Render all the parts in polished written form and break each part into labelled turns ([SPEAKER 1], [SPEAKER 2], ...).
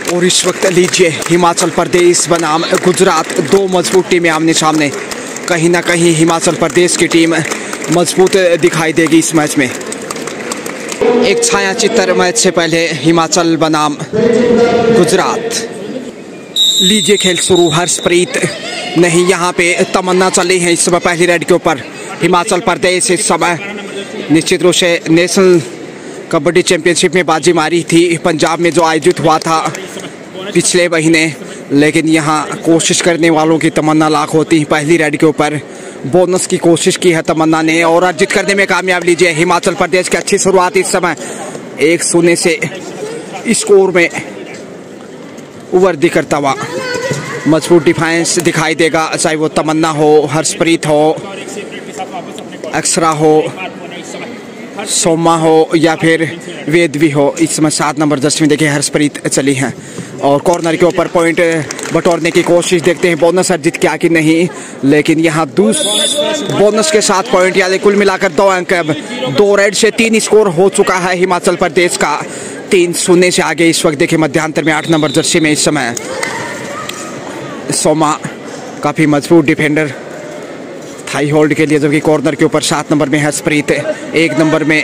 [SPEAKER 1] और इस वक्त लीजिए हिमाचल प्रदेश बनाम गुजरात, दो मजबूत टीमें आमने सामने। कहीं ना कहीं हिमाचल प्रदेश की टीम मजबूत दिखाई देगी इस मैच में। एक छाया चित्र मैच से पहले हिमाचल बनाम गुजरात। लीजिए खेल शुरू। हर्षप्रीत नहीं, यहाँ पे तमन्ना चली है इस समय पहली रेड के ऊपर। हिमाचल प्रदेश इस समय निश्चित रूप से नेशनल कबड्डी चैंपियनशिप में बाजी मारी थी पंजाब में, जो आयोजित हुआ था पिछले महीने। लेकिन यहाँ कोशिश करने वालों की तमन्ना लाख होती है। पहली रेड के ऊपर बोनस की कोशिश की है तमन्ना ने और अर्जित करने में कामयाब। लीजिए हिमाचल प्रदेश की अच्छी शुरुआत इस समय 1-0 से स्कोर में वृद्धि करता हुआ। मजबूत डिफेंस दिखाई देगा, चाहे वो तमन्ना हो, हर्षप्रीत हो, अक्षरा हो, सोमा हो या फिर वेदवी हो। इस समय 7 नंबर जर्सी में देखिए हर्षप्रीत चली हैं और कॉर्नर के ऊपर पॉइंट बटोरने की कोशिश। देखते हैं बोनस अर्जित किया कि नहीं, लेकिन यहाँ बोनस के साथ पॉइंट, यानी कुल मिलाकर 2 अंक। 2 रेड से 3 स्कोर हो चुका है हिमाचल प्रदेश का। 3-0 से आगे इस वक्त देखिए मध्यांतर में 8 नंबर जर्सी में इस समय सोमा काफ़ी मजबूत डिफेंडर थाई होल्ड के लिए, जबकि कॉर्नर के ऊपर 7 नंबर में हर्षप्रीत, 1 नंबर में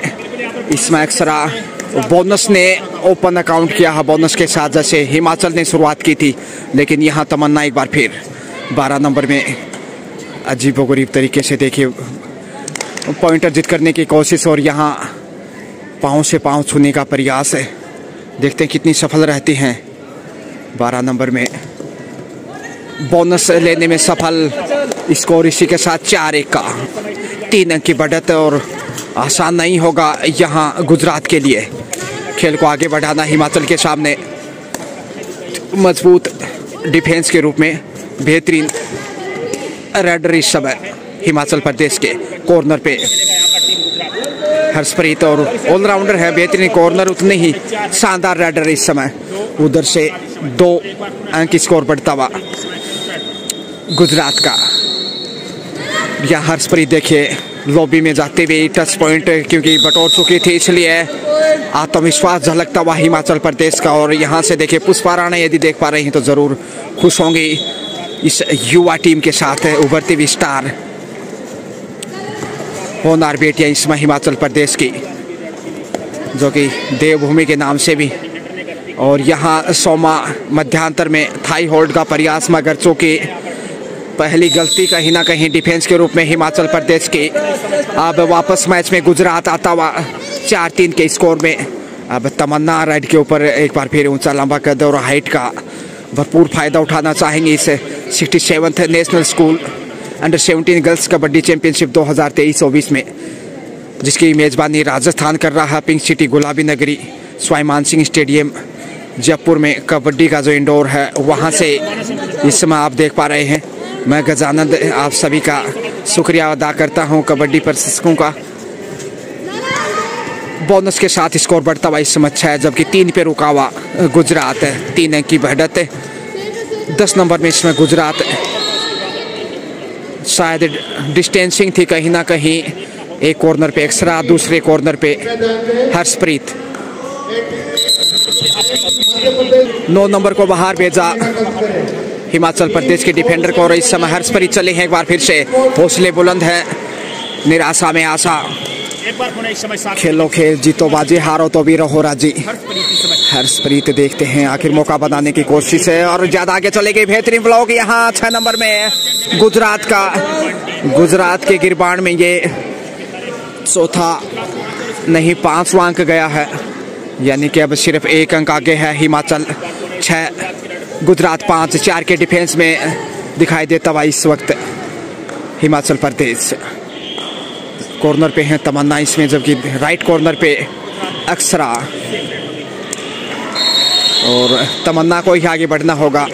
[SPEAKER 1] इसमें अक्षरा। बोनस ने ओपन अकाउंट किया है बोनस के साथ, जैसे हिमाचल ने शुरुआत की थी। लेकिन यहाँ तमन्ना एक बार फिर 12 नंबर में अजीबोगरीब तरीके से देखिए पॉइंट अर्जित करने की कोशिश और यहाँ पाँव से पाँव छूने का प्रयास है। देखते हैं कितनी सफल रहती हैं। 12 नंबर में बोनस लेने में सफल। स्कोर इसी के साथ 4-1 का। 3 अंक की बढ़त और आसान नहीं होगा यहाँ गुजरात के लिए खेल को आगे बढ़ाना। हिमाचल के सामने मजबूत डिफेंस के रूप में बेहतरीन रेडर इस समय हिमाचल प्रदेश के। कॉर्नर पे हर्षप्रीत और ऑलराउंडर है, बेहतरीन कॉर्नर, उतने ही शानदार रेडर इस समय। उधर से 2 अंक स्कोर बढ़ता हुआ गुजरात का। यहाँ हर्षप्रीत देखिए लॉबी में जाते हुए टच पॉइंट क्योंकि बटोर चुकी थी, इसलिए आत्मविश्वास झलकता हुआ हिमाचल प्रदेश का। और यहाँ से देखिए पुष्पा राणा यदि देख पा रही हैं तो ज़रूर खुश होंगी इस युवा टीम के साथ उभरती हुई स्टार होनार बेटियाँ इसमें हिमाचल प्रदेश की, जो कि देवभूमि के नाम से भी। और यहाँ सोमा मध्यांतर में थाई होल्ड का प्रयास मगर चूँकि पहली गलती कहीं ना कहीं डिफेंस के रूप में हिमाचल प्रदेश की। अब वापस मैच में गुजरात आता हुआ 4-3 के स्कोर में। अब तमन्ना रेड के ऊपर एक बार फिर ऊंचा लंबा कद और हाइट का भरपूर फायदा उठाना चाहेंगे इस 67th national school under-17 girls kabaddi championship 2023-24 में, जिसकी मेज़बानी राजस्थान कर रहा है। पिंक सिटी गुलाबी नगरी स्वाई मान सिंह स्टेडियम जयपुर में कबड्डी का जो इंडोर है वहाँ से इस समय आप देख पा रहे हैं। मैं गजानंद आप सभी का शुक्रिया अदा करता हूं, कबड्डी प्रशिक्षकों का। बोनस के साथ स्कोर बढ़ता हुआ इस समय 6, जबकि 3 पे रुका हुआ गुजरात है। 3 अंक की बढ़त। 10 नंबर में इसमें गुजरात। शायद डिस्टेंसिंग थी कहीं ना कहीं। एक कॉर्नर पे अक्षरा, दूसरे कॉर्नर पे हर्षप्रीत। 9 नंबर को बाहर भेजा हिमाचल प्रदेश के डिफेंडर को और इस समय हर्षप्रीत चले हैं एक बार फिर से। हौसले बुलंद है, निराशा में आशा। खेलो खेल, जीतो बाजी, हारो तो भी रहो राजी। हर्षप्रीत देखते हैं आखिर मौका बनाने की कोशिश है और ज्यादा आगे चले गए। बेहतरीन ब्लॉक यहाँ 6 नंबर में गुजरात का। गुजरात के गिरबान में ये चौथा नहीं 5वां अंक गया है, यानी कि अब सिर्फ 1 अंक आगे है हिमाचल। 6 गुजरात 5। 4 के डिफेंस में दिखाई देता हुआ इस वक्त हिमाचल प्रदेश। कॉर्नर पे है तमन्ना इसमें, जबकि राइट कॉर्नर पे अक्षरा। और तमन्ना को ही आगे बढ़ना होगा।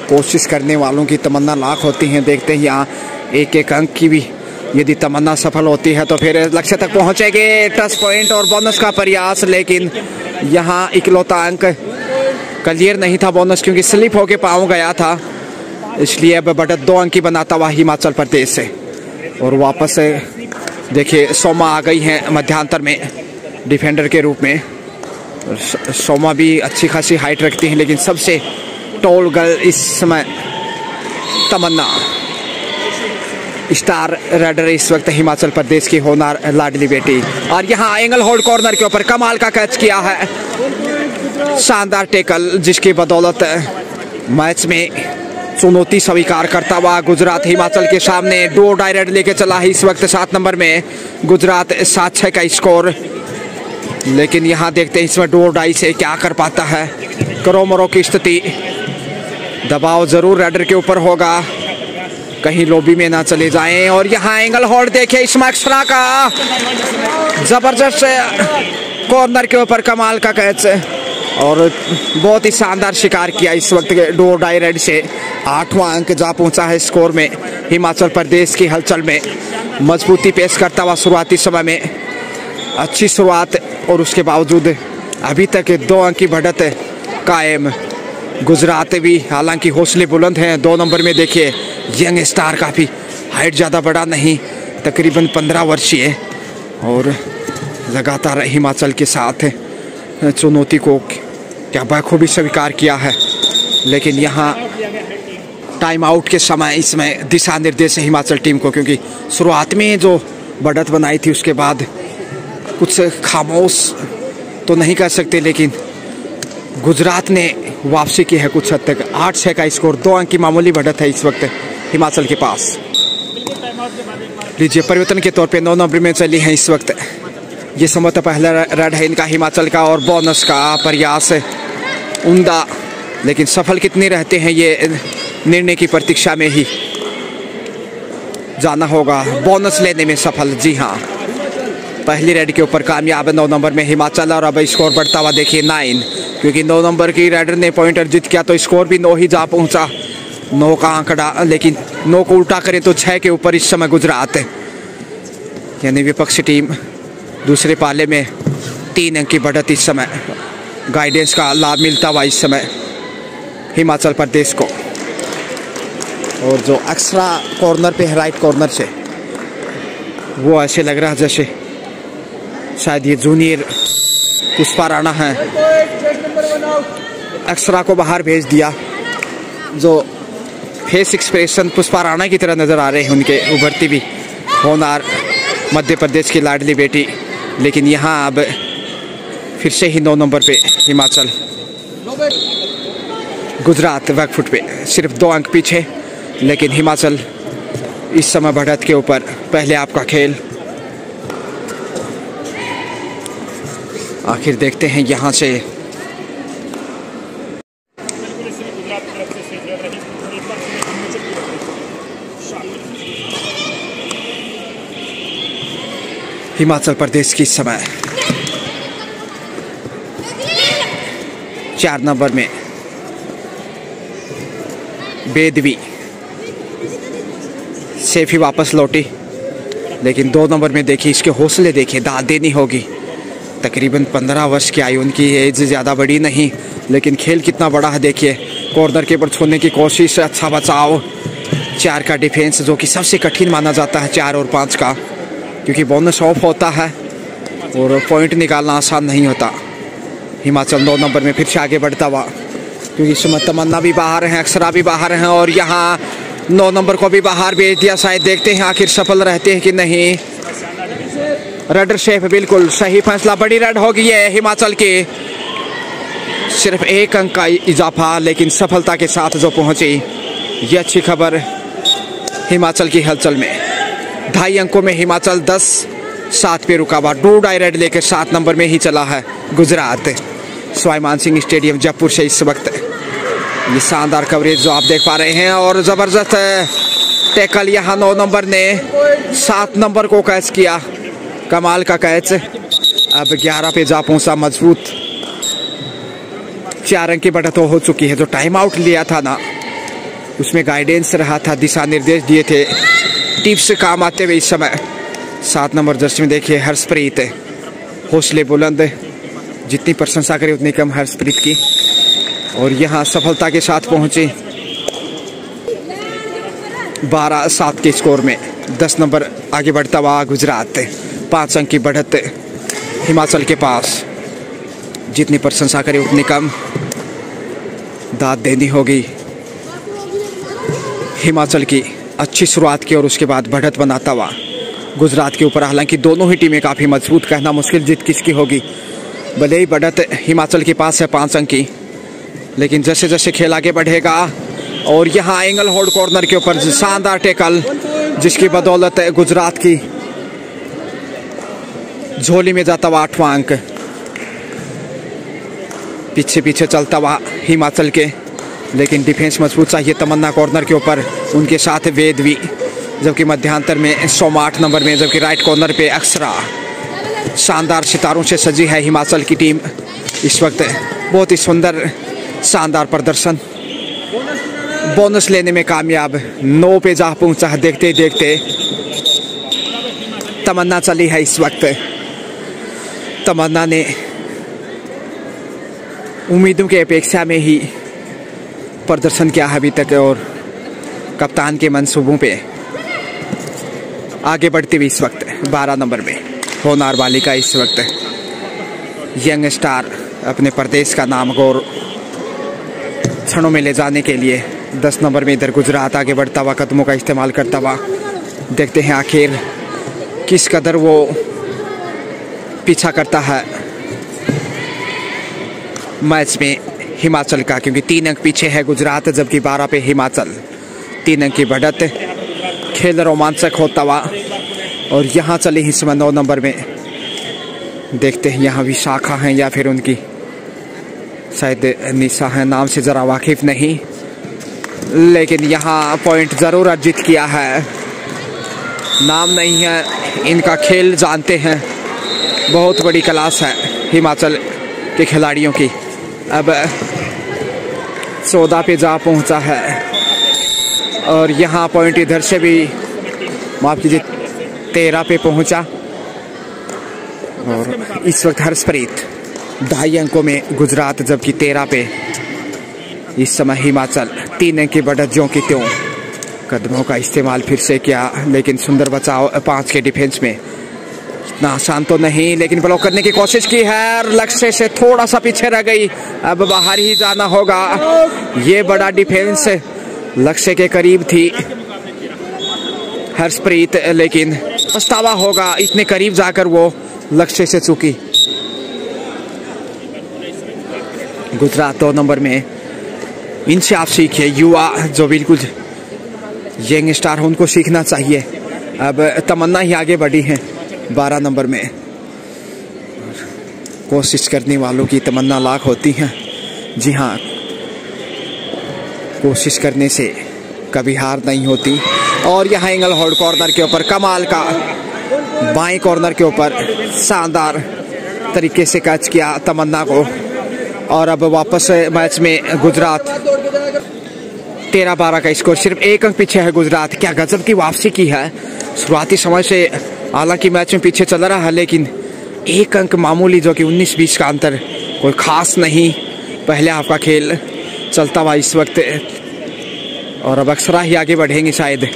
[SPEAKER 1] कोशिश करने वालों की तमन्ना लाख होती हैं। देखते हैं यहाँ 1-1 अंक की भी यदि तमन्ना सफल होती है तो फिर लक्ष्य तक पहुँचेंगे। टच पॉइंट और बोनस का प्रयास, लेकिन यहाँ इकलौता अंक क्लियर नहीं था बोनस, क्योंकि स्लिप होके पाँव गया था, इसलिए अब बढ़त 2 अंक की बनाता हुआ हिमाचल प्रदेश से। और वापस देखिए सोमा आ गई हैं मध्यांतर में डिफेंडर के रूप में। सोमा भी अच्छी खासी हाइट रखती हैं, लेकिन सबसे टॉल गर्ल इस समय तमन्ना स्टार राइडर इस वक्त हिमाचल प्रदेश की होनार लाडली बेटी। और यहाँ एंगल होल्ड कॉर्नर के ऊपर कमाल का कैच किया है, शानदार टेकल, जिसकी बदौलत मैच में चुनौती स्वीकार करता हुआ गुजरात हिमाचल के सामने डो डायरेक्ट लेके चला है। इस वक्त 7 नंबर में गुजरात 7-6 का स्कोर, लेकिन यहाँ देखते हैं इसमें डो डाई से क्या कर पाता है। करो मरो की स्थिति, दबाव जरूर राइडर के ऊपर होगा, कहीं लोबी में ना चले जाएं। और यहाँ एंगल होल्ड देखिए इसमें अक्षरा का, जबरदस्त कॉर्नर के ऊपर कमाल का कैच, और बहुत ही शानदार शिकार किया इस वक्त के डो डायरेक्ट से। 8वां अंक जा पहुंचा है स्कोर में। हिमाचल प्रदेश की हलचल में मजबूती पेश करता हुआ शुरुआती समय में अच्छी शुरुआत, और उसके बावजूद अभी तक 2 अंक की बढ़त कायम। गुजरात भी हालांकि हौसले बुलंद हैं। 2 नंबर में देखिए यंग स्टार, काफ़ी हाइट ज़्यादा बड़ा नहीं, तकरीबन 15 वर्षीय, और लगातार हिमाचल के साथ चुनौती को क्या बखूबी स्वीकार किया है। लेकिन यहाँ टाइम आउट के समय इसमें दिशा निर्देश है हिमाचल टीम को, क्योंकि शुरुआत में जो बढ़त बनाई थी उसके बाद कुछ खामोश तो नहीं कर सकते, लेकिन गुजरात ने वापसी की है कुछ हद तक। 8-6 का स्कोर, 2 अंक की मामूली बढ़त है इस वक्त हिमाचल के पास। लीजिए परिवर्तन के तौर पे 9 नंबर में चली है इस वक्त। ये संभवतः पहला रेड है इनका हिमाचल का, और बोनस का प्रयास उम्दा, लेकिन सफल कितने रहते हैं ये निर्णय की प्रतीक्षा में ही जाना होगा। बोनस लेने में सफल, जी हाँ, पहली रेड के ऊपर कामयाब 9 नंबर में हिमाचल। और अब स्कोर बढ़ता हुआ देखिए 9, क्योंकि 9 नंबर की राइडर ने पॉइंट अर्जित किया तो स्कोर भी 9 ही जा पहुंचा। 9 का आंकड़ा, लेकिन 9 को उल्टा करें तो 6 के ऊपर इस समय गुजरात, यानी विपक्षी टीम दूसरे पाले में 3 अंक की बढ़त इस समय। गाइडेंस का लाभ मिलता हुआ इस समय हिमाचल प्रदेश को। और जो एक्स्ट्रा कॉर्नर पे है राइट कॉर्नर से, वो ऐसे लग रहा है जैसे शायद ये जूनियर पुष्पा राणा है। एक्स्ट्रा को बाहर भेज दिया, जो फेस एक्सप्रेशन पुष्पा राणा की तरह नजर आ रहे हैं उनके, उभरती भी होनार मध्य प्रदेश की लाडली बेटी। लेकिन यहाँ अब फिर से ही 9 नंबर पे हिमाचल, गुजरात बैकफुट पे सिर्फ 2 अंक पीछे, लेकिन हिमाचल इस समय बढ़त के ऊपर। पहले आपका खेल, आखिर देखते हैं यहाँ से। हिमाचल प्रदेश की समय 4 नंबर में बेदवी सेफ ही वापस लौटी, लेकिन 2 नंबर में देखिए इसके हौसले देखिए, दाद देनी होगी। तकरीबन 15 वर्ष की आयु, उनकी एज ज़्यादा बड़ी नहीं, लेकिन खेल कितना बड़ा है देखिए। कॉर्नर के ऊपर छोड़ने की कोशिश, अच्छा बचाव, 4 का डिफेंस, जो कि सबसे कठिन माना जाता है 4 और 5 का, क्योंकि बोनस ऑफ होता है और पॉइंट निकालना आसान नहीं होता। हिमाचल 9 नंबर में फिर से आगे बढ़ता हुआ, क्योंकि इस समय तमन्ना भी बाहर हैं, अक्षरा भी बाहर हैं, और यहाँ 9 नंबर को भी बाहर भेज दिया। शायद देखते हैं आखिर सफल रहते हैं कि नहीं। राइडर शेफ बिल्कुल सही फैसला, बड़ी रेड होगी है हिमाचल की। सिर्फ 1 अंक का इजाफा, लेकिन सफलता के साथ जो पहुंची, ये अच्छी खबर हिमाचल की हलचल में। 2.5 अंकों में हिमाचल 10-7 पे रुका हुआ। 2 डायरेक्ट लेकर 7 नंबर में ही चला है गुजरात। सवाई मानसिंह स्टेडियम जयपुर से इस वक्त ये शानदार कवरेज जो आप देख पा रहे हैं, और जबरदस्त टैकल यहाँ 9 नंबर ने 7 नंबर को कैच किया, कमाल का कैच। अब 11 पे जा पहुंचा मजबूत। 4 अंक की बढ़त हो चुकी है। जो टाइम आउट लिया था ना, उसमें गाइडेंस रहा था, दिशा निर्देश दिए थे, टिप्स काम आते हुए इस समय। 7 नंबर जर्सी में देखिए हर्षप्रीत, हौसले बुलंद, जितनी प्रशंसा करें उतनी कम हर्षप्रीत की। और यहाँ सफलता के साथ पहुंचे 12-7 के स्कोर में। 10 नंबर आगे बढ़ता हुआ गुजरात, 5 अंक की बढ़त हिमाचल के पास। जितनी प्रशंसा करे उतनी कम, दाद देनी होगी। हिमाचल की अच्छी शुरुआत की और उसके बाद बढ़त बनाता हुआ गुजरात के ऊपर। हालांकि दोनों ही टीमें काफ़ी मजबूत, कहना मुश्किल जीत किसकी होगी। भले ही बढ़त हिमाचल के पास है 5 अंक की, लेकिन जैसे जैसे खेल आगे बढ़ेगा और यहाँ एंगल होल्ड कॉर्नर के ऊपर शानदार टैकल, जिसकी बदौलत गुजरात की झोली में जाता हुआ 8वां अंक। पीछे पीछे चलता हुआ हिमाचल के, लेकिन डिफेंस मजबूत चाहिए। तमन्ना कॉर्नर के ऊपर, उनके साथ वेद भी, जबकि मध्यांतर में सोमा 8 नंबर में, जबकि राइट कॉर्नर पे अक्षरा। शानदार सितारों से सजी है हिमाचल की टीम इस वक्त। बहुत ही सुंदर शानदार प्रदर्शन, बोनस लेने में कामयाब, 9 पे जा पहुंचा है। देखते देखते तमन्ना चली है इस वक्त। तमन्ना ने उम्मीदों की अपेक्षा में ही प्रदर्शन किया है अभी तक और कप्तान के मंसूबों पे आगे बढ़ती हुई इस वक्त 12 नंबर में होनार बालिका इस वक्त यंग स्टार अपने प्रदेश का नाम गौर क्षणों में ले जाने के लिए 10 नंबर में इधर गुजरात आगे बढ़ता हुआ, कदमों का इस्तेमाल करता हुआ। देखते हैं आखिर किस कदर वो पीछा करता है मैच में हिमाचल का, क्योंकि 3 अंक पीछे है गुजरात, जबकि 12 पे हिमाचल। 3 अंक की बढ़त, खेल रोमांचक होता हुआ और यहाँ चले हिस्सा 9 नंबर में। देखते हैं यहाँ विशाखा हैं या फिर उनकी शायद निशा है, नाम से ज़रा वाकिफ नहीं, लेकिन यहाँ पॉइंट ज़रूर अर्जित किया है। नाम नहीं है, इनका खेल जानते हैं। बहुत बड़ी क्लास है हिमाचल के खिलाड़ियों की। अब 14 पे जा पहुंचा है और यहाँ पॉइंट इधर से भी माफ कीजिए 13 पे पहुंचा और इस वक्त हर्षप्रीत 2.5 अंकों में गुजरात, जबकि 13 पे इस समय हिमाचल। 3 अंक की बढ़त ज्यों की त्यों। कदमों का इस्तेमाल फिर से किया, लेकिन सुंदर बचाव 5 के डिफेंस में। इतना आसान तो नहीं, लेकिन ब्लॉक करने की कोशिश की है और लक्ष्य से थोड़ा सा पीछे रह गई। अब बाहर ही जाना होगा। ये बड़ा डिफेंस लक्ष्य के करीब थी हर्षप्रीत, लेकिन पछतावा होगा, इतने करीब जाकर वो लक्ष्य से चूकी। गुजरात 2 नंबर में, इनसे आप सीखिए, युवा जो बिल्कुल यंग स्टार हो उनको सीखना चाहिए। अब तमन्ना ही आगे बढ़ी है 12 नंबर में। कोशिश करने वालों की तमन्ना लाख होती है। जी हाँ, कोशिश करने से कभी हार नहीं होती। और यहाँ एंगल होल्ड कॉर्नर के ऊपर कमाल का, बाएं कॉर्नर के ऊपर शानदार तरीके से कैच किया तमन्ना को। और अब वापस मैच में गुजरात 13-12 का स्कोर, सिर्फ 1 अंक पीछे है गुजरात। क्या गजब की वापसी की है। शुरुआती समय से हालांकि मैच में पीछे चल रहा है, लेकिन 1 अंक मामूली, जो कि 19-20 का अंतर कोई खास नहीं। पहले आपका खेल चलता हुआ इस वक्त, और अब अक्षरा ही आगे बढ़ेंगे शायद।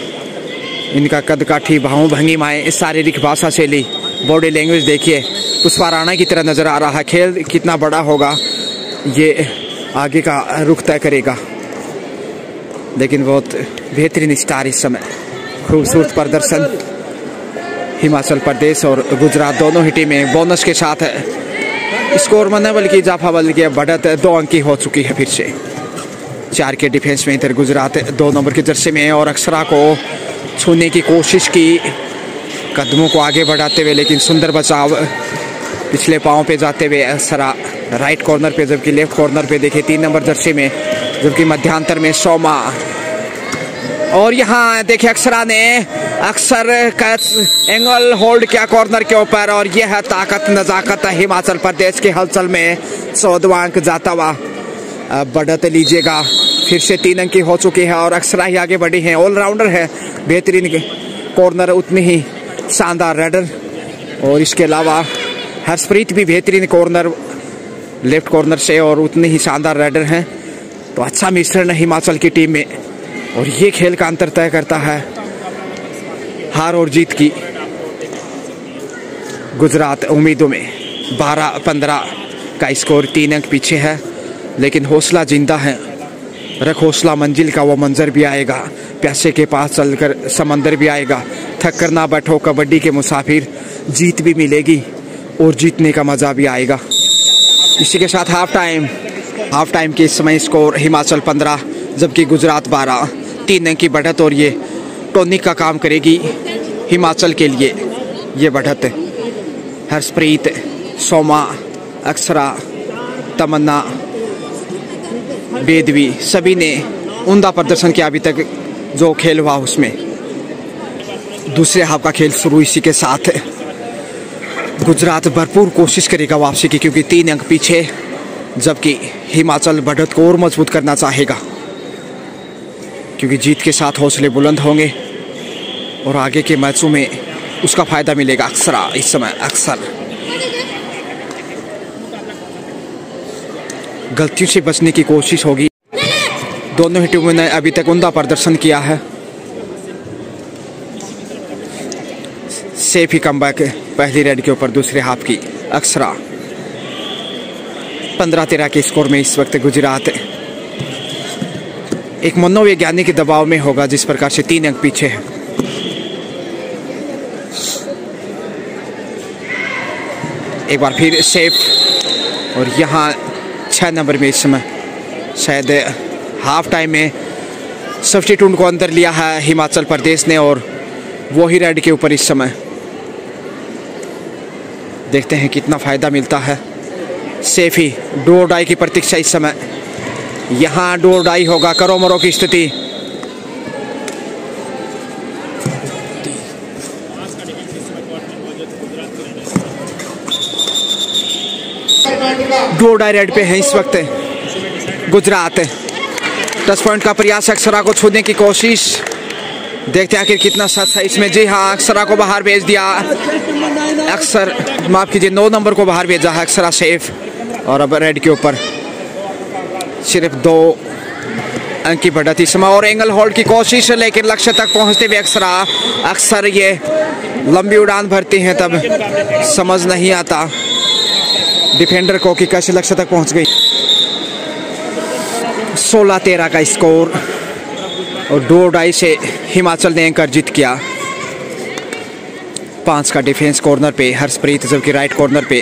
[SPEAKER 1] इनका कद काठी, भावों भंगिमाएं, शारीरिक भाषा शैली, बॉडी लैंग्वेज देखिए पुष्पा राणा की तरह नजर आ रहा है। खेल कितना बड़ा होगा ये आगे का रुख तय करेगा, लेकिन बहुत बेहतरीन स्टार इस समय। खूबसूरत प्रदर्शन हिमाचल प्रदेश और गुजरात दोनों ही टीमें बोनस के साथ स्कोर में बल्कि इजाफा, बल्कि बढ़त 2 अंक की हो चुकी है फिर से। 4 के डिफेंस में इधर गुजरात 2 नंबर की जर्सी में, और अक्षरा को छूने की कोशिश की कदमों को आगे बढ़ाते हुए, लेकिन सुंदर बचाव पिछले पाँव पे जाते हुए अक्षरा राइट कॉर्नर पे, जबकि लेफ्ट कॉर्नर पे देखिए 3 नंबर जर्सी में, जबकि मध्यांतर में सोमा। और यहाँ देखिए अक्षरा ने अक्सर कैच एंगल होल्ड किया कॉर्नर के ऊपर, और यह है ताकत नजाकत हिमाचल प्रदेश के हलचल में। 14वां अंक जाता हुआ बढ़त लीजिएगा, फिर से 3 अंक की हो चुकी है और अक्षरा ही आगे बढ़ी है। ऑलराउंडर है, बेहतरीन कॉर्नर, उतनी ही शानदार रेडर, और इसके अलावा हर्षप्रीत भी बेहतरीन कॉर्नर लेफ्ट कॉर्नर से और उतने ही शानदार रेडर हैं। तो अच्छा मिश्रण है हिमाचल की टीम में, और ये खेल का अंतर तय करता है हार और जीत की। गुजरात उम्मीदों में 12-15 का स्कोर 3 अंक पीछे है, लेकिन हौसला जिंदा है। रख हौसला, मंजिल का वो मंजर भी आएगा, प्यासे के पास चलकर समंदर भी आएगा। थक कर ना बैठो कबड्डी के मुसाफिर, जीत भी मिलेगी और जीतने का मज़ा भी आएगा। इसी के साथ हाफ टाइम के समय स्कोर हिमाचल 15 जबकि गुजरात 12। 3 अंक की बढ़त और ये टॉनिक का काम करेगी हिमाचल के लिए। ये बढ़त हर्षप्रीत, सोमा, अक्षरा, तमन्ना, बेदवी सभी ने उम्दा प्रदर्शन किया अभी तक जो खेल हुआ उसमें। दूसरे हाफ का खेल शुरू इसी के साथ। गुजरात भरपूर कोशिश करेगा वापसी की क्योंकि 3 अंक पीछे, जबकि हिमाचल बढ़त को और मजबूत करना चाहेगा क्योंकि जीत के साथ हौसले बुलंद होंगे और आगे के मैचों में उसका फायदा मिलेगा। अक्षरा इस समय गलतियों से बचने की कोशिश होगी। दोनों ही टीमों ने अभी तक उम्दा प्रदर्शन किया है। सेफ ही कमबैक पहली रेड के ऊपर दूसरे हाफ की। अक्षरा 15-13 के स्कोर में इस वक्त गुजरात एक मनोवैज्ञानिक के दबाव में होगा जिस प्रकार से 3 अंक पीछे है। एक बार फिर सेफ और यहाँ 6 नंबर में इस समय शायद हाफ टाइम में सब्स्टिट्यूट को अंदर लिया है हिमाचल प्रदेश ने और वो ही रेड के ऊपर इस समय। देखते हैं कितना फायदा मिलता है। सेफ ही डो डाई की प्रतीक्षा इस समय। यहाँ डो डाई होगा, करो मरो की स्थिति। डो डाई रेड पे है इस वक्त गुजरात। 10 पॉइंट का प्रयास, अक्षरा को छूने की कोशिश। देखते हैं आखिर कितना सच है इसमें। जी हाँ, अक्षरा को बाहर भेज दिया। माफ कीजिए 9 नंबर को बाहर भेजा है अक्षरा सेफ। और अब रेड के ऊपर सिर्फ 2 अंक की बढ़त इस समय और एंगल होल्ड की कोशिश, लेकिन लक्ष्य तक पहुंचते हुए अक्सर ये लंबी उड़ान भरती हैं तब समझ नहीं आता डिफेंडर को कि कैसे लक्ष्य तक पहुंच गई। 16-13 का स्कोर और 2 डाई से हिमाचल ने एंकर जीत किया। 5 का डिफेंस कॉर्नर पे हर्षप्रीत, जबकि राइट कॉर्नर पे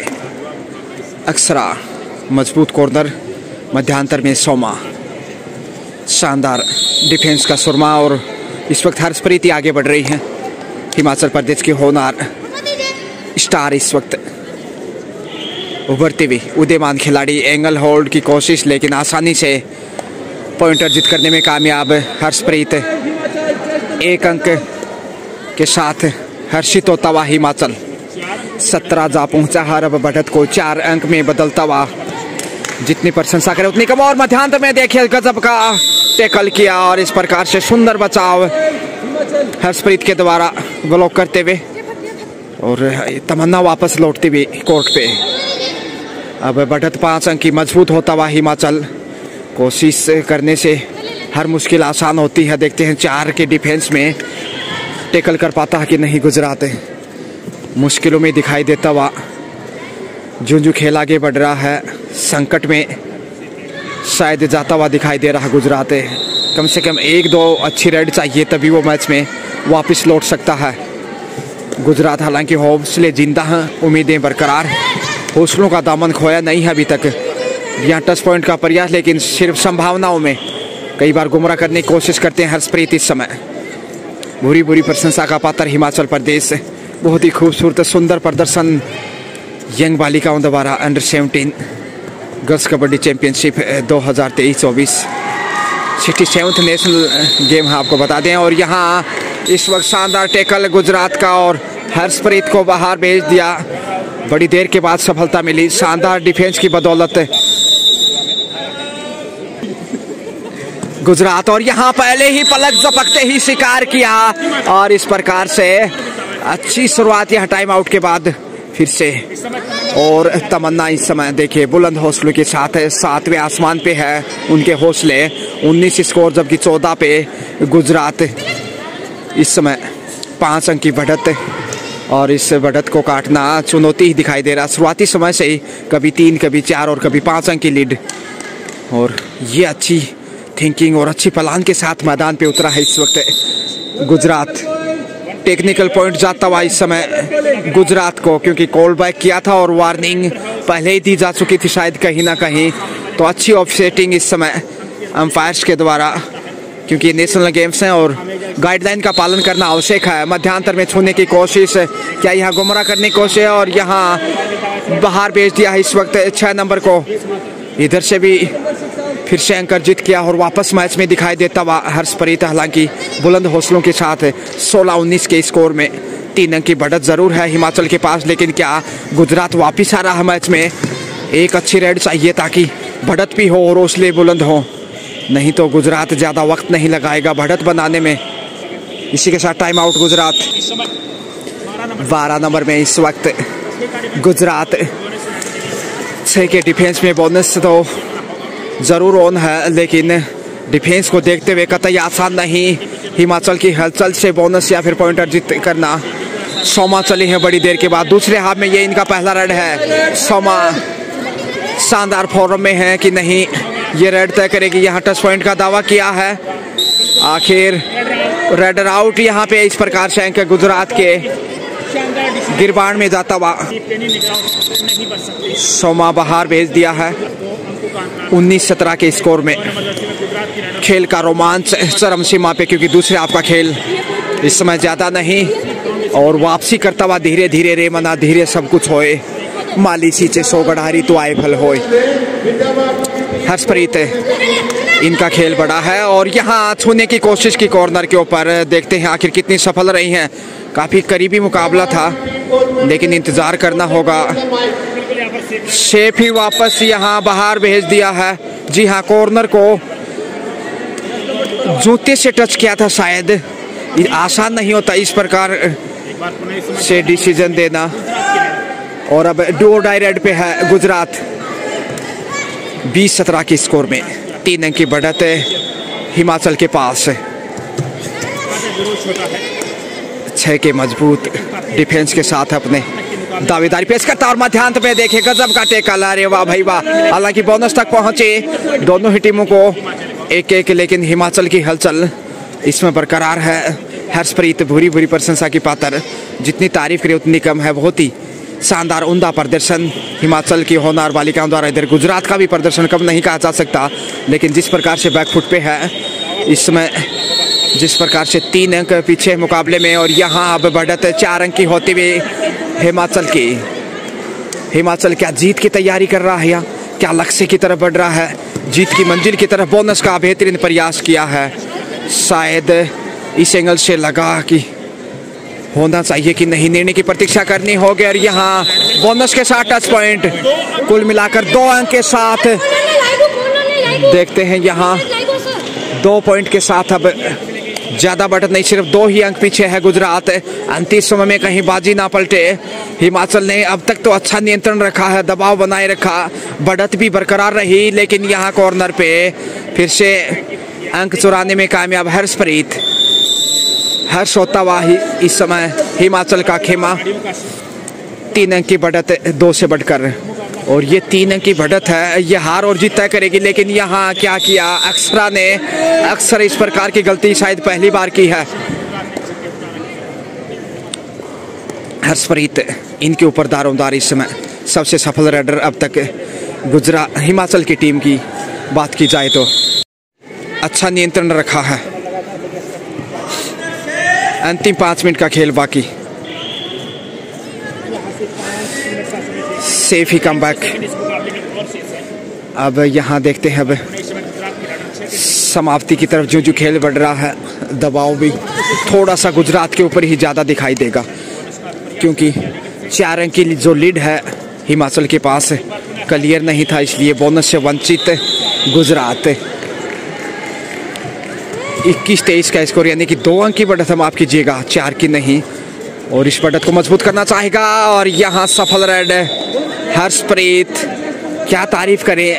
[SPEAKER 1] अक्षरा। मजबूत कॉर्नर मध्यांतर में सोमा। शानदार डिफेंस का सुरमा और इस वक्त हर्षप्रीत ही आगे बढ़ रही हैं। हिमाचल प्रदेश की होनहार स्टार इस वक्त उभरते हुए उदीयमान खिलाड़ी। एंगल होल्ड की कोशिश, लेकिन आसानी से पॉइंट अर्जित करने में कामयाब हर्षप्रीत। 1 अंक के साथ हर्षित होता हुआ हिमाचल 17 जा पहुंचा। हर अब बढ़त को 4 अंक में बदलता हुआ। जितनी प्रशंसा करे उतनी कम। और मध्यांतर में देखिए गजब का टैकल किया और इस प्रकार से सुंदर बचाव हर्षप्रीत के द्वारा ब्लॉक करते हुए और तमन्ना वापस लौटते हुए कोर्ट पे। अब बढ़त 5 अंक की मजबूत होता हुआ हिमाचल। कोशिश करने से हर मुश्किल आसान होती है। देखते हैं 4 के डिफेंस में टैकल कर पाता है कि नहीं गुजरात। मुश्किलों में दिखाई देता हुआ जो खेल आगे बढ़ रहा है, संकट में शायद जाता हुआ दिखाई दे रहा गुजरात। कम से कम 1-2 अच्छी रेड चाहिए तभी वो मैच में वापस लौट सकता है गुजरात। हालांकि हौसले जिंदा हैं, उम्मीदें बरकरार। हौसलों का दामन खोया नहीं है अभी तक। यहाँ 10 पॉइंट का प्रयास, लेकिन सिर्फ संभावनाओं में कई बार गुमराह करने की कोशिश करते हैं हर्षप्रीत इस समय। बुरी प्रशंसा का पात्र हिमाचल प्रदेश। बहुत ही खूबसूरत सुंदर प्रदर्शन यंग बालिकाओं द्वारा under 17 girls kabaddi championship 2023-24 67th national game है आपको बता दें। और यहाँ इस वक्त शानदार टैकल गुजरात का और हर्षप्रीत को बाहर भेज दिया। बड़ी देर के बाद सफलता मिली शानदार डिफेंस की बदौलत गुजरात। और यहाँ पहले ही पलक झपकते ही शिकार किया और इस प्रकार से अच्छी शुरुआत यहाँ टाइम आउट के बाद फिर से। और तमन्ना इस समय देखिए बुलंद हौसलों के साथ 7वें आसमान पे है उनके हौसले। 19 स्कोर जबकि 14 पे गुजरात। इस समय 5 अंक की बढ़त और इस बढ़त को काटना चुनौती ही दिखाई दे रहा। शुरुआती समय से ही कभी 3, कभी 4 और कभी 5 अंक की लीड, और ये अच्छी थिंकिंग और अच्छी प्लान के साथ मैदान पे उतरा है इस वक्त गुजरात। टेक्निकल पॉइंट जाता हुआ इस समय गुजरात को, क्योंकि कॉल बैक किया था और वार्निंग पहले ही दी जा चुकी थी शायद कहीं ना कहीं। तो अच्छी ऑफसेटिंग इस समय अंपायर्स के द्वारा, क्योंकि नेशनल गेम्स हैं और गाइडलाइन का पालन करना आवश्यक है। मध्यांतर में छूने की कोशिश, क्या यहाँ गुमराह करने की कोशिश है और यहाँ बाहर भेज दिया है इस वक्त 6 नंबर को। इधर से भी फिर से अंक अर्जित किया और वापस मैच में दिखाई देता हुआ हर्षप्रीत, हालांकि बुलंद हौसलों के साथ 16-19 के स्कोर में 3 अंक की बढ़त जरूर है हिमाचल के पास। लेकिन क्या गुजरात वापिस आ रहा है मैच में? एक अच्छी रेड चाहिए ताकि बढ़त भी हो और हौसले बुलंद हो, नहीं तो गुजरात ज़्यादा वक्त नहीं लगाएगा बढ़त बनाने में। इसी के साथ टाइम आउट गुजरात। 12 नंबर में इस वक्त गुजरात 6 के डिफेंस में बोनस तो ज़रूर ऑन है, लेकिन डिफेंस को देखते हुए कतई आसान नहीं हिमाचल की हलचल से बोनस या फिर पॉइंट अर्जित करना। सोमा चली है बड़ी देर के बाद, दूसरे हाफ में ये इनका पहला रेड है। सोमा शानदार फॉर्म में है कि नहीं, ये रेड तय करेगी। यहाँ टच पॉइंट का दावा किया है, आखिर रेडर आउट यहाँ पे। इस प्रकार से अंक गुजरात के गिरबान में जाता हुआ सोमा बाहर भेज दिया है 19-17 के स्कोर में। खेल का रोमांच चरम सीमा पे, क्योंकि दूसरे हाफ का खेल इस समय ज़्यादा नहीं और वापसी करता हुआ धीरे धीरे रे मना धीरे सब कुछ होए, माली सींचे 100 गढ़ारी तो आए फल होए। हर्षप्रीत, इनका खेल बड़ा है और यहाँ छूने की कोशिश की कॉर्नर के ऊपर। देखते हैं आखिर कितनी सफल रही हैं। काफ़ी करीबी मुकाबला था, लेकिन इंतज़ार करना होगा। शेफ ही वापस यहाँ बाहर भेज दिया है। जी हाँ, कॉर्नर को जूते से टच किया था शायद। आसान नहीं होता इस प्रकार से डिसीजन देना। और अब डू डाई रेड पे है गुजरात 20-17 के स्कोर में। 3 अंक की बढ़त हिमाचल के पास। 6 के मजबूत डिफेंस के साथ अपने दावेदारी पेश करता और मध्यांत पे देखे गजब का टेकल। अरे वाह भाई वाह। हालांकि बोनस तक पहुंचे दोनों ही टीमों को 1-1, लेकिन हिमाचल की हलचल इसमें बरकरार है। हर्षप्रीत भूरी भूरी प्रशंसा की पात्र, जितनी तारीफ करे उतनी कम है। बहुत ही शानदार उम्दा प्रदर्शन हिमाचल की होनहार बालिकाओं द्वारा। इधर गुजरात का भी प्रदर्शन कम नहीं कहा जा सकता, लेकिन जिस प्रकार से बैकफुट पे है इसमें, जिस प्रकार से 3 अंक पीछे मुकाबले में, और यहाँ अब बढ़त 4 अंक की होती हुई हिमाचल की। हिमाचल क्या जीत की तैयारी कर रहा है या क्या लक्ष्य की तरफ बढ़ रहा है? जीत की मंजिल की तरफ बोनस का बेहतरीन प्रयास किया है। शायद इस एंगल से लगा कि होना चाहिए कि नहीं, निर्णय की प्रतीक्षा करनी होगी। और यहाँ बोनस के साथ टच पॉइंट, कुल मिलाकर 2 अंक के साथ देखते हैं। यहाँ 2 पॉइंट के साथ अब ज़्यादा बढ़त नहीं, सिर्फ 2 ही अंक पीछे है गुजरात। अंतिम समय में कहीं बाजी ना पलटे। हिमाचल ने अब तक तो अच्छा नियंत्रण रखा है, दबाव बनाए रखा, बढ़त भी बरकरार रही, लेकिन यहाँ कॉर्नर पे फिर से अंक चुराने में कामयाब हर्षप्रीत। हर्ष होता हुआ ही इस समय हिमाचल का खेमा। 3 अंक की बढ़त 2 से बढ़कर, और ये 3 अंक की बढ़त है, ये हार और जीत तय करेगी। लेकिन यहाँ क्या किया अक्षरा ने? अक्सर इस प्रकार की गलती शायद पहली बार की है। हर्षप्रीत इनके ऊपर दारोमदार इस समय सबसे सफल रेडर अब तक गुजरात हिमाचल की टीम की बात की जाए तो। अच्छा नियंत्रण रखा है। अंतिम 5 मिनट का खेल बाकी। सेफ ही कम बैक। अब यहाँ देखते हैं अब समाप्ति की तरफ जो खेल बढ़ रहा है। दबाव भी थोड़ा सा गुजरात के ऊपर ही ज़्यादा दिखाई देगा, क्योंकि 4 अंक की जो लीड है हिमाचल के पास क्लियर नहीं था, इसलिए बोनस से वंचित गुजरात। 21-23 का स्कोर, यानी कि 2 अंक की बढ़त हम माफ कीजिएगा, 4 की नहीं। और इस बढ़त को मजबूत करना चाहेगा और यहाँ सफल रेड हर्षप्रीत। क्या तारीफ करें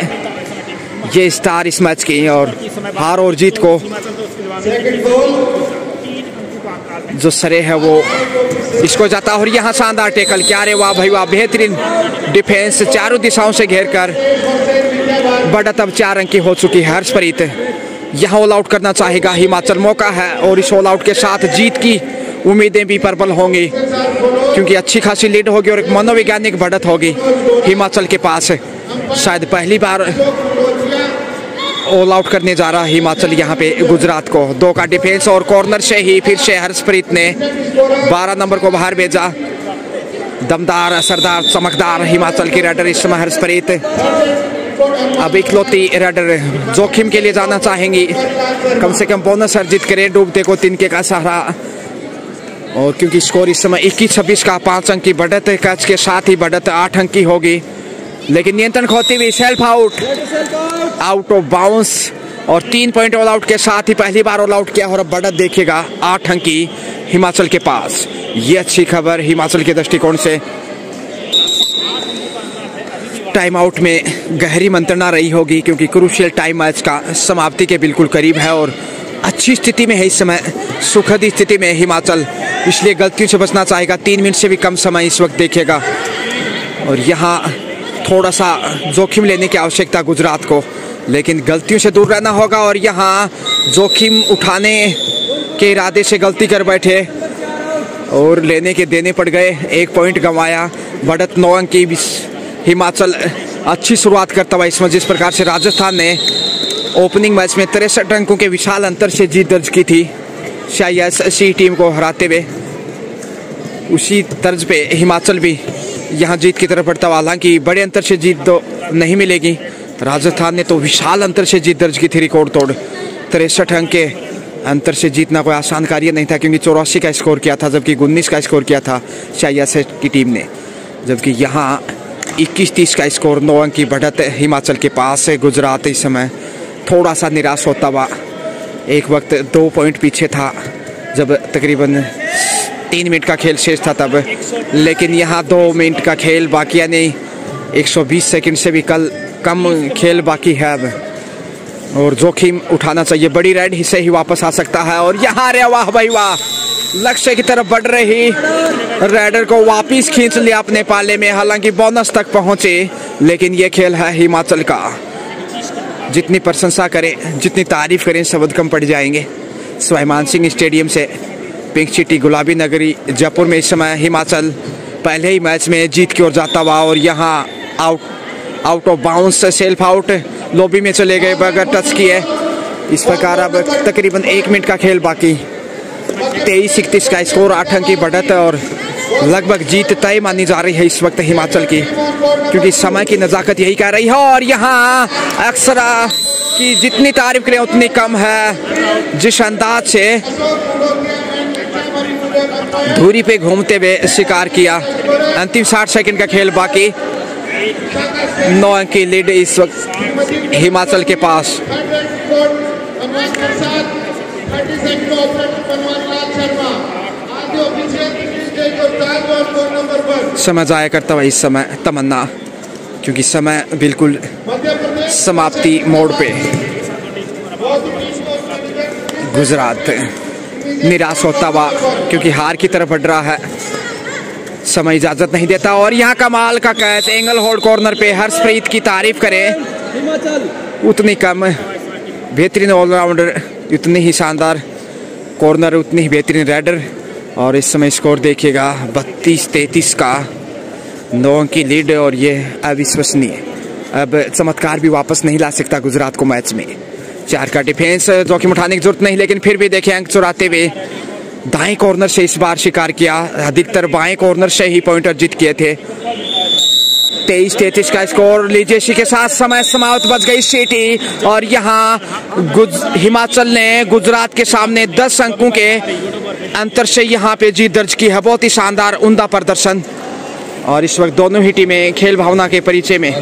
[SPEAKER 1] ये स्टार इस मैच की, और हार और जीत को जो सरे है वो इसको जाता और यहाँ शानदार टेकल, क्या रे वाह भाई वाह, बेहतरीन डिफेंस, चारों दिशाओं से घेर कर बढ़त अब 4 अंक की हो चुकी है। हर्षप्रीत यहाँ ऑल आउट करना चाहेगा हिमाचल, मौका है और इस ऑल आउट के साथ जीत की उम्मीदें भी प्रबल होंगी क्योंकि अच्छी खासी लीड होगी और एक मनोवैज्ञानिक बढ़त होगी हिमाचल के पास। शायद पहली बार ऑल आउट करने जा रहा है हिमाचल यहाँ पे गुजरात को। 2 का डिफेंस और कॉर्नर से ही फिर से हर्षप्रीत ने 12 नंबर को बाहर भेजा। दमदार, असरदार, चमकदार हिमाचल की रेडर इस समय हर्षप्रीत। अब इकलौती रेडर जोखिम के लिए जाना चाहेंगी, कम से कम बोनस अर्जित करें, डूबते को 3 का सहारा। और क्योंकि स्कोर इस समय 21-26 का 5 अंक की बढ़त, कैच के साथ ही बढ़त 8 अंक की होगी, लेकिन नियंत्रण खोती हुई सेल्फ आउट ऑफ बाउंस और 3 पॉइंट ऑल आउट के साथ ही पहली बार ऑल आउट किया और अब बढ़त देखिएगा 8 अंक की हिमाचल के पास। ये अच्छी खबर हिमाचल के दृष्टिकोण से। टाइम आउट में गहरी मंत्रणा रही होगी क्योंकि क्रूशियल टाइम मैच का समाप्ति के बिल्कुल करीब है और अच्छी स्थिति में है इस समय, सुखद स्थिति में हिमाचल, इसलिए गलतियों से बचना चाहेगा। 3 मिनट से भी कम समय इस वक्त देखेगा और यहाँ थोड़ा सा जोखिम लेने की आवश्यकता गुजरात को, लेकिन गलतियों से दूर रहना होगा और यहाँ जोखिम उठाने के इरादे से गलती कर बैठे और लेने के देने पड़ गए। 1 पॉइंट गंवाया, बढ़त 9 अंक की। हिमाचल अच्छी शुरुआत करता हुआ इसमें, जिस प्रकार से राजस्थान ने ओपनिंग मैच में 63 अंकों के विशाल अंतर से जीत दर्ज की थी CISC टीम को हराते हुए, उसी तर्ज पे हिमाचल भी यहाँ जीत की तरफ बढ़ता हुआ। हालांकि बड़े अंतर से जीत तो नहीं मिलेगी, राजस्थान ने तो विशाल अंतर से जीत दर्ज की थी, रिकॉर्ड तोड़ 63 अंक के अंतर से जीतना कोई आसान कार्य नहीं था क्योंकि 84 का स्कोर किया था जबकि 19 का स्कोर किया था CISC की टीम ने, जबकि यहाँ 21-30 का स्कोर, 9 अंक की बढ़त हिमाचल के पास है। गुजरात इस समय थोड़ा सा निराश होता हुआ, एक वक्त 2 पॉइंट पीछे था जब तकरीबन 3 मिनट का खेल शेष था तब, लेकिन यहाँ 2 मिनट का खेल बाकी, यानी 120 सेकंड से भी कम खेल बाकी है अब और जोखिम उठाना चाहिए। बड़ी रेड हिस्से ही वापस आ सकता है और यहाँ रे वाह भाई वाह, लक्ष्य की तरफ बढ़ रही रेडर को वापिस खींच लिया अपने पाले में। हालांकि बोनस तक पहुंचे, लेकिन ये खेल है हिमाचल का। जितनी प्रशंसा करें, जितनी तारीफ करें, शब्द कम पड़ जाएंगे। स्वाभिमान सिंह स्टेडियम से पिंक सिटी गुलाबी नगरी जयपुर में इस समय हिमाचल पहले ही मैच में जीत की ओर जाता हुआ और यहाँ out of bounce, self out lobby में चले गए बगैर टच किए। इस प्रकार अब तकरीबन 1 मिनट का खेल बाकी, 23-31 का स्कोर, 8 अंक की बढ़त और लगभग जीत तय मानी जा रही है इस वक्त हिमाचल की, क्योंकि समय की नजाकत यही कह रही है। और यहाँ अक्सरा की जितनी तारीफ करें उतनी कम है। जिस अंदाज से धुरी पे घूमते हुए शिकार किया, अंतिम 60 सेकंड का खेल बाकी, 9 अंक की लीड इस वक्त हिमाचल के पास। समय जाया करता हुआ इस समय तमन्ना, क्योंकि समय बिल्कुल समाप्ति मोड़ पे। गुजरात निराश होता हुआ क्योंकि हार की तरफ बढ़ रहा है, समय इजाजत नहीं देता। और यहाँ कमाल का कैच, एंगल होल्ड कॉर्नर पे। हर्षप्रीत की तारीफ करें उतनी कम, बेहतरीन ऑलराउंडर, उतनी ही शानदार कॉर्नर, उतनी ही बेहतरीन रेडर। और इस समय स्कोर देखिएगा 32-33 का, 9 अंक की लीड और ये अविश्वसनीय। अब चमत्कार भी वापस नहीं ला सकता गुजरात को मैच में। 4 का डिफेंस, जोखिम उठाने की जरूरत नहीं, लेकिन फिर भी देखिए अंक चुराते हुए दाएं कॉर्नर से इस बार शिकार किया। अधिकतर बाएं कॉर्नर से ही पॉइंट अर्जित किए थे। 23-33 का स्कोर। लीजिए इसी के साथ समय समाप्त, बच गई सीटी और यहाँ हिमाचल ने गुजरात के सामने 10 अंकों के अंतर से यहाँ पे जीत दर्ज की है। बहुत ही शानदार, उम्दा प्रदर्शन। और इस वक्त दोनों ही टीमें खेल भावना के परिचय में,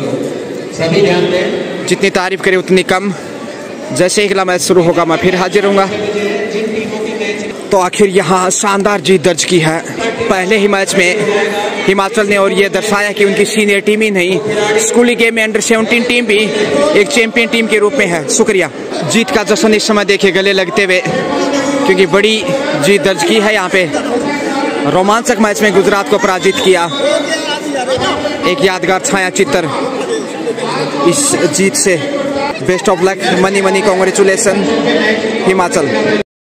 [SPEAKER 1] जितनी तारीफ करें उतनी कम। जैसे ही अगला मैच शुरू होगा मैं फिर हाजिर रहूंगा। तो आखिर यहाँ शानदार जीत दर्ज की है पहले ही मैच में हिमाचल ने, और ये दर्शाया कि उनकी सीनियर टीम ही नहीं, स्कूली गेम में अंडर-17 टीम भी एक चैंपियन टीम के रूप में है। शुक्रिया। जीत का जश्न इस समय देखे गले लगते हुए क्योंकि बड़ी जीत दर्ज की है यहाँ पे। रोमांचक मैच में गुजरात को पराजित किया। एक यादगार छाया चित्र इस जीत से। Best of luck, money money, congratulation Himachal.